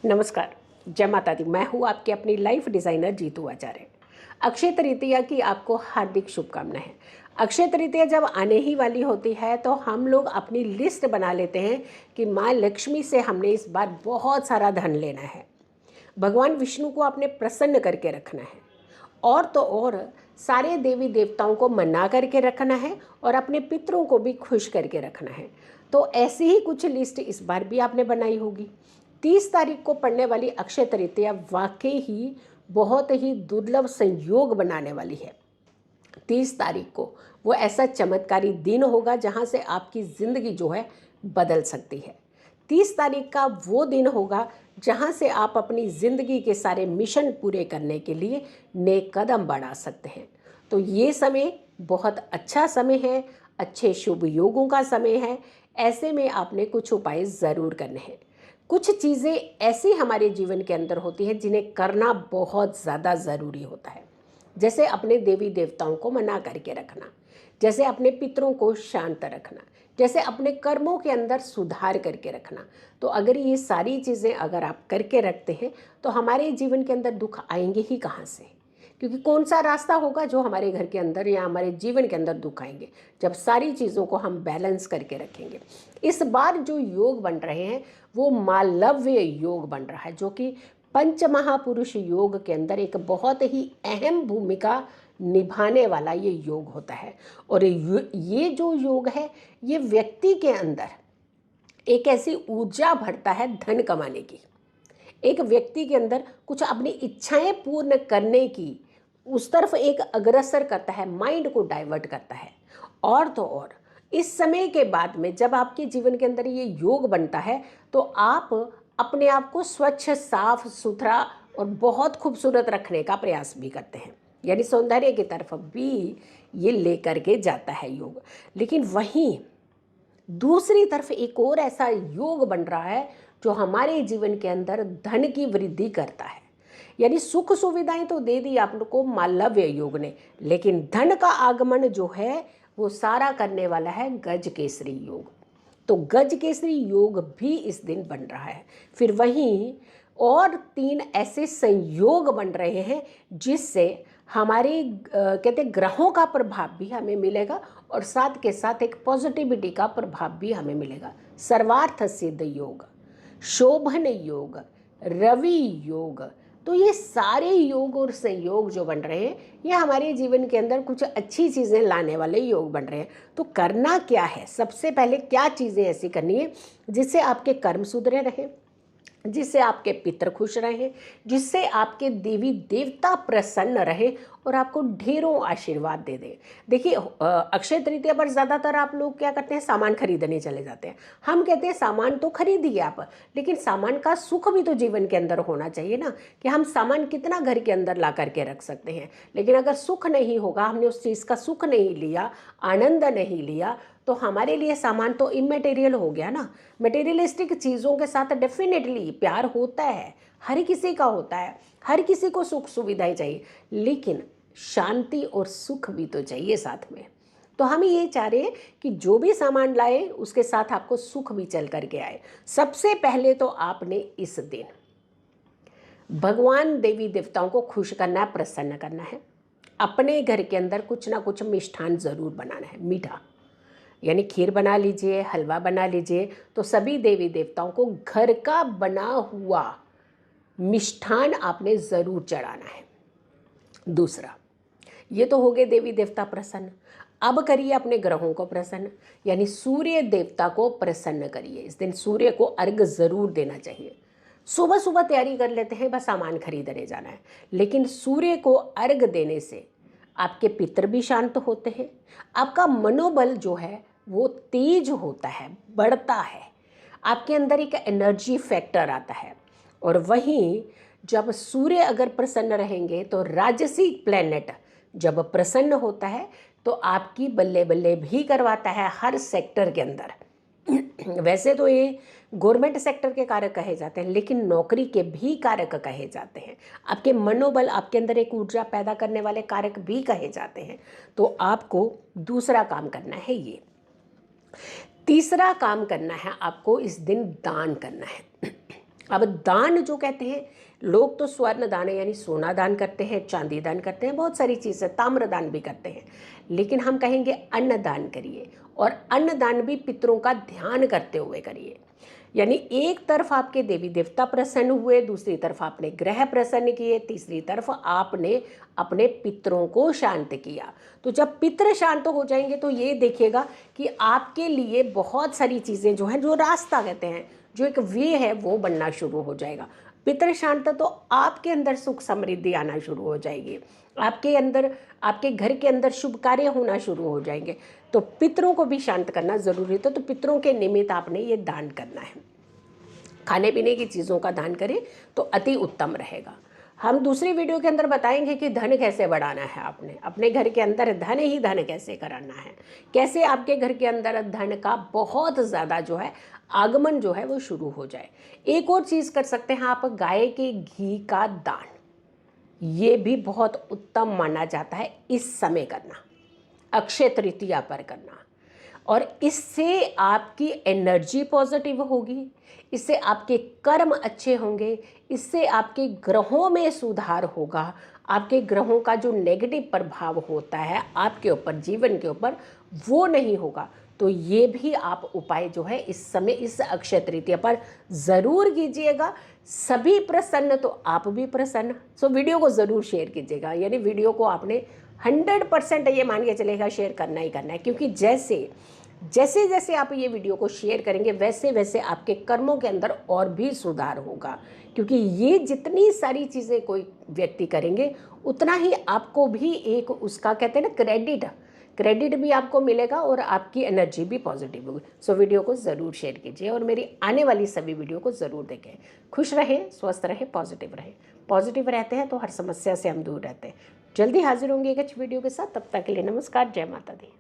नमस्कार। जय माता दी। मैं हूँ आपकी अपनी लाइफ डिज़ाइनर जीतू आचार्य। अक्षय तृतीया की आपको हार्दिक शुभकामनाएं। अक्षय तृतीया जब आने ही वाली होती है तो हम लोग अपनी लिस्ट बना लेते हैं कि माँ लक्ष्मी से हमने इस बार बहुत सारा धन लेना है, भगवान विष्णु को आपने प्रसन्न करके रखना है, और तो और सारे देवी देवताओं को मना करके रखना है और अपने पितरों को भी खुश करके रखना है। तो ऐसी ही कुछ लिस्ट इस बार भी आपने बनाई होगी। 30 तारीख को पड़ने वाली अक्षय तृतीया वाकई ही बहुत ही दुर्लभ संयोग बनाने वाली है। 30 तारीख को वो ऐसा चमत्कारी दिन होगा जहाँ से आपकी ज़िंदगी जो है बदल सकती है। 30 तारीख का वो दिन होगा जहाँ से आप अपनी ज़िंदगी के सारे मिशन पूरे करने के लिए नेक कदम बढ़ा सकते हैं। तो ये समय बहुत अच्छा समय है, अच्छे शुभ योगों का समय है। ऐसे में आपने कुछ उपाय ज़रूर करने हैं। कुछ चीज़ें ऐसी हमारे जीवन के अंदर होती हैं जिन्हें करना बहुत ज़्यादा ज़रूरी होता है, जैसे अपने देवी देवताओं को मना करके रखना, जैसे अपने पितरों को शांत रखना, जैसे अपने कर्मों के अंदर सुधार करके रखना। तो अगर ये सारी चीज़ें अगर आप करके रखते हैं तो हमारे जीवन के अंदर दुख आएंगे ही कहाँ से? क्योंकि कौन सा रास्ता होगा जो हमारे घर के अंदर या हमारे जीवन के अंदर दुख आएंगे, जब सारी चीज़ों को हम बैलेंस करके रखेंगे। इस बार जो योग बन रहे हैं वो मालव्य योग बन रहा है, जो कि पंच महापुरुष योग के अंदर एक बहुत ही अहम भूमिका निभाने वाला ये योग होता है। और ये जो योग है ये व्यक्ति के अंदर एक ऐसी ऊर्जा भरता है धन कमाने की, एक व्यक्ति के अंदर कुछ अपनी इच्छाएं पूर्ण करने की उस तरफ एक अग्रसर करता है, माइंड को डाइवर्ट करता है। और तो और इस समय के बाद में जब आपके जीवन के अंदर ये योग बनता है तो आप अपने आप को स्वच्छ, साफ सुथरा और बहुत खूबसूरत रखने का प्रयास भी करते हैं, यानी सौंदर्य की तरफ भी ये लेकर के जाता है योग। लेकिन वहीं दूसरी तरफ एक और ऐसा योग बन रहा है जो हमारे जीवन के अंदर धन की वृद्धि करता है, यानी सुख सुविधाएं तो दे दी आप लोग को मालव्य योग ने, लेकिन धन का आगमन जो है वो सारा करने वाला है गज केसरी योग। तो गज केसरी योग भी इस दिन बन रहा है। फिर वहीं और 3 ऐसे संयोग बन रहे हैं जिससे हमारे कहते ग्रहों का प्रभाव भी हमें मिलेगा और साथ के साथ एक पॉजिटिविटी का प्रभाव भी हमें मिलेगा। सर्वार्थ सिद्ध योग, शोभन योग, रवि योग। तो ये सारे योग और संयोग जो बन रहे हैं ये हमारे जीवन के अंदर कुछ अच्छी चीज़ें लाने वाले योग बन रहे हैं। तो करना क्या है? सबसे पहले क्या चीज़ें ऐसी करनी है जिससे आपके कर्म सुधरे रहें, जिससे आपके पितर खुश रहें, जिससे आपके देवी देवता प्रसन्न रहे और आपको ढेरों आशीर्वाद दे दें। देखिए अक्षय तृतीया पर ज़्यादातर आप लोग क्या करते हैं, सामान खरीदने चले जाते हैं। हम कहते हैं सामान तो खरीदिए आप, लेकिन सामान का सुख भी तो जीवन के अंदर होना चाहिए ना, कि हम सामान कितना घर के अंदर ला करके रख सकते हैं। लेकिन अगर सुख नहीं होगा, हमने उस चीज़ का सुख नहीं लिया, आनंद नहीं लिया, तो हमारे लिए सामान तो इमेटेरियल हो गया ना। मटेरियलिस्टिक चीज़ों के साथ डेफिनेटली प्यार होता है, हर किसी का होता है, हर किसी को सुख सुविधाएं चाहिए, लेकिन शांति और सुख भी तो चाहिए साथ में। तो हम ये चाह रहे हैं कि जो भी सामान लाए उसके साथ आपको सुख भी चल करके आए। सबसे पहले तो आपने इस दिन भगवान देवी देवताओं को खुश करना है, प्रसन्न करना है। अपने घर के अंदर कुछ ना कुछ मिष्ठान ज़रूर बनाना है, मीठा, यानी खीर बना लीजिए, हलवा बना लीजिए। तो सभी देवी देवताओं को घर का बना हुआ मिष्ठान आपने ज़रूर चढ़ाना है। दूसरा, ये तो हो गए देवी देवता प्रसन्न। अब करिए अपने ग्रहों को प्रसन्न, यानी सूर्य देवता को प्रसन्न करिए। इस दिन सूर्य को अर्घ ज़रूर देना चाहिए। सुबह सुबह तैयारी कर लेते हैं, बस सामान खरीदने जाना है, लेकिन सूर्य को अर्घ देने से आपके पितर भी शांत होते हैं, आपका मनोबल जो है वो तेज होता है, बढ़ता है, आपके अंदर एक एनर्जी फैक्टर आता है। और वहीं जब सूर्य अगर प्रसन्न रहेंगे तो राजसी प्लैनेट जब प्रसन्न होता है तो आपकी बल्ले बल्ले भी करवाता है हर सेक्टर के अंदर। वैसे तो ये गवर्नमेंट सेक्टर के कारक कहे जाते हैं, लेकिन नौकरी के भी कारक कहे जाते हैं। आपके मनोबल, आपके अंदर एक ऊर्जा पैदा करने वाले कारक भी कहे जाते हैं। तो आपको दूसरा काम करना है ये। तीसरा काम करना है आपको इस दिन दान करना है। अब दान जो कहते हैं, लोग तो स्वर्ण दान यानी सोना दान करते हैं, चांदी दान करते हैं, बहुत सारी चीज़ें, ताम्र दान भी करते हैं, लेकिन हम कहेंगे अन्न दान करिए, और अन्न दान भी पितरों का ध्यान करते हुए करिए। यानी एक तरफ आपके देवी देवता प्रसन्न हुए, दूसरी तरफ आपने ग्रह प्रसन्न किए, तीसरी तरफ आपने अपने पितरों को शांत किया। तो जब पितृ शांत हो जाएंगे तो ये देखिएगा कि आपके लिए बहुत सारी चीज़ें जो हैं, जो रास्ता कहते हैं, जो एक वे है, वो बनना शुरू हो जाएगा। पितृ शांत तो आपके अंदर सुख समृद्धि आना शुरू हो जाएगी, आपके अंदर, आपके घर के अंदर शुभ कार्य होना शुरू हो जाएंगे। तो पितरों को भी शांत करना ज़रूरी था, तो पितरों के निमित्त आपने ये दान करना है। खाने पीने की चीज़ों का दान करें तो अति उत्तम रहेगा। हम दूसरी वीडियो के अंदर बताएंगे कि धन कैसे बढ़ाना है, आपने अपने घर के अंदर धन ही धन कैसे कराना है, कैसे आपके घर के अंदर धन का बहुत ज़्यादा जो है आगमन जो है वो शुरू हो जाए। एक और चीज़ कर सकते हैं आप, गाय के घी का दान, ये भी बहुत उत्तम माना जाता है इस समय करना, अक्षय तृतीया पर करना, और इससे आपकी एनर्जी पॉजिटिव होगी, इससे आपके कर्म अच्छे होंगे, इससे आपके ग्रहों में सुधार होगा, आपके ग्रहों का जो नेगेटिव प्रभाव होता है आपके ऊपर, जीवन के ऊपर, वो नहीं होगा। तो ये भी आप उपाय जो है इस समय, इस अक्षय तृतीया पर ज़रूर कीजिएगा। सभी प्रसन्न तो आप भी प्रसन्न। सो वीडियो को ज़रूर शेयर कीजिएगा, यानी वीडियो को आपने 100% ये मान के चलेगा शेयर करना ही करना है, क्योंकि जैसे जैसे आप ये वीडियो को शेयर करेंगे वैसे वैसे आपके कर्मों के अंदर और भी सुधार होगा, क्योंकि ये जितनी सारी चीज़ें कोई व्यक्ति करेंगे उतना ही आपको भी एक उसका कहते हैं ना क्रेडिट भी आपको मिलेगा और आपकी एनर्जी भी पॉजिटिव होगी। सो वीडियो को ज़रूर शेयर कीजिए और मेरी आने वाली सभी वीडियो को ज़रूर देखें। खुश रहें, स्वस्थ रहें, पॉजिटिव रहें। पॉजिटिव रहते हैं तो हर समस्या से हम दूर रहते हैं। जल्दी हाजिर होंगे एक अच्छी वीडियो के साथ, तब तक के लिए नमस्कार, जय माता दी।